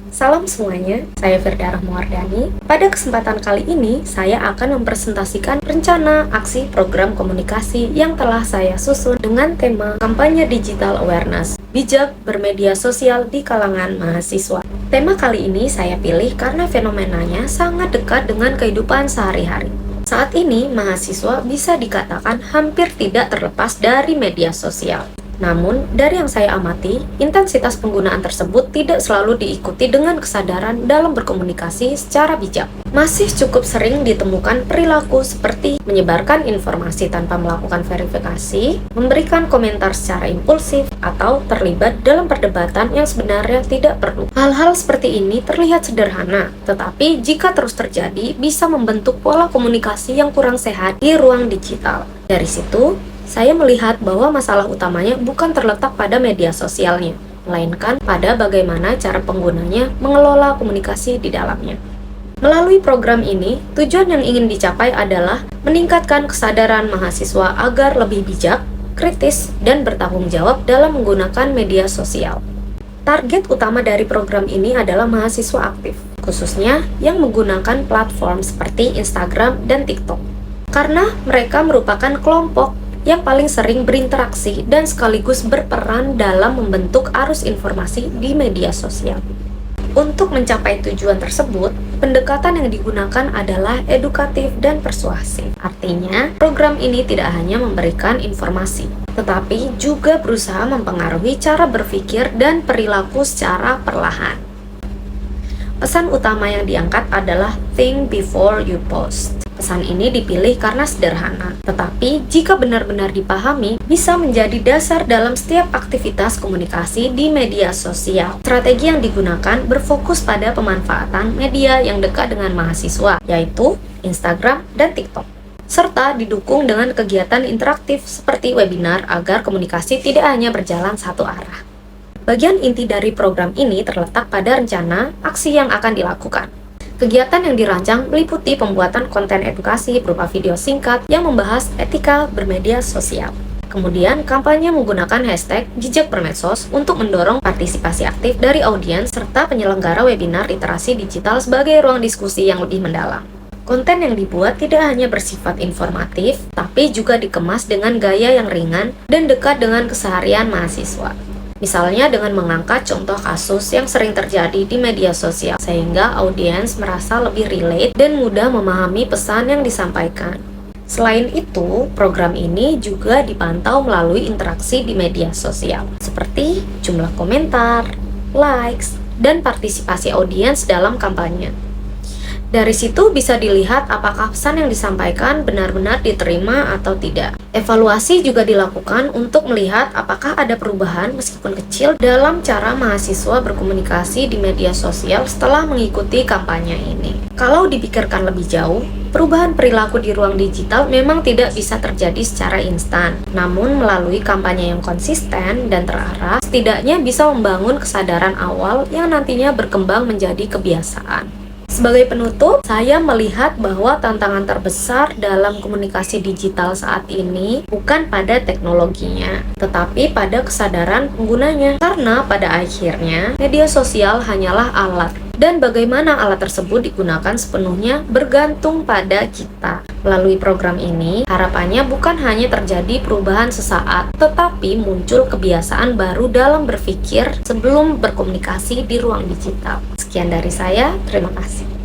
Salam semuanya, saya Firda Rahmawardani. Pada kesempatan kali ini, saya akan mempresentasikan rencana aksi program komunikasi yang telah saya susun dengan tema Kampanye Digital Awareness, bijak bermedia sosial di kalangan mahasiswa. Tema kali ini saya pilih karena fenomenanya sangat dekat dengan kehidupan sehari-hari. Saat ini, mahasiswa bisa dikatakan hampir tidak terlepas dari media sosial. Namun, dari yang saya amati, intensitas penggunaan tersebut tidak selalu diikuti dengan kesadaran dalam berkomunikasi secara bijak. Masih cukup sering ditemukan perilaku seperti menyebarkan informasi tanpa melakukan verifikasi, memberikan komentar secara impulsif, atau terlibat dalam perdebatan yang sebenarnya tidak perlu. Hal-hal seperti ini terlihat sederhana, tetapi jika terus terjadi, bisa membentuk pola komunikasi yang kurang sehat di ruang digital. Dari situ, saya melihat bahwa masalah utamanya bukan terletak pada media sosialnya, melainkan pada bagaimana cara penggunanya mengelola komunikasi di dalamnya. Melalui program ini, tujuan yang ingin dicapai adalah meningkatkan kesadaran mahasiswa agar lebih bijak, kritis, dan bertanggung jawab dalam menggunakan media sosial. Target utama dari program ini adalah mahasiswa aktif, khususnya yang menggunakan platform seperti Instagram dan TikTok, karena mereka merupakan kelompok yang paling sering berinteraksi dan sekaligus berperan dalam membentuk arus informasi di media sosial. Untuk mencapai tujuan tersebut, pendekatan yang digunakan adalah edukatif dan persuasif. Artinya, program ini tidak hanya memberikan informasi, tetapi juga berusaha mempengaruhi cara berpikir dan perilaku secara perlahan. Pesan utama yang diangkat adalah think before you post. Pesan ini dipilih karena sederhana, tetapi jika benar-benar dipahami, bisa menjadi dasar dalam setiap aktivitas komunikasi di media sosial. Strategi yang digunakan berfokus pada pemanfaatan media yang dekat dengan mahasiswa, yaitu Instagram dan TikTok, serta didukung dengan kegiatan interaktif seperti webinar agar komunikasi tidak hanya berjalan satu arah. Bagian inti dari program ini terletak pada rencana aksi yang akan dilakukan. Kegiatan yang dirancang meliputi pembuatan konten edukasi berupa video singkat yang membahas etika bermedia sosial. Kemudian, kampanye menggunakan hashtag jejak bermedsos untuk mendorong partisipasi aktif dari audiens serta penyelenggara webinar literasi digital sebagai ruang diskusi yang lebih mendalam. Konten yang dibuat tidak hanya bersifat informatif, tapi juga dikemas dengan gaya yang ringan dan dekat dengan keseharian mahasiswa. Misalnya dengan mengangkat contoh kasus yang sering terjadi di media sosial, sehingga audiens merasa lebih relate dan mudah memahami pesan yang disampaikan. Selain itu, program ini juga dipantau melalui interaksi di media sosial, seperti jumlah komentar, likes, dan partisipasi audiens dalam kampanye. Dari situ bisa dilihat apakah pesan yang disampaikan benar-benar diterima atau tidak. Evaluasi juga dilakukan untuk melihat apakah ada perubahan meskipun kecil dalam cara mahasiswa berkomunikasi di media sosial setelah mengikuti kampanye ini. Kalau dipikirkan lebih jauh, perubahan perilaku di ruang digital memang tidak bisa terjadi secara instan. Namun melalui kampanye yang konsisten dan terarah, setidaknya bisa membangun kesadaran awal yang nantinya berkembang menjadi kebiasaan. Sebagai penutup, saya melihat bahwa tantangan terbesar dalam komunikasi digital saat ini bukan pada teknologinya, tetapi pada kesadaran penggunanya. Karena pada akhirnya, media sosial hanyalah alat, dan bagaimana alat tersebut digunakan sepenuhnya bergantung pada kita. Melalui program ini, harapannya bukan hanya terjadi perubahan sesaat, tetapi muncul kebiasaan baru dalam berpikir sebelum berkomunikasi di ruang digital. Sekian dari saya, terima kasih.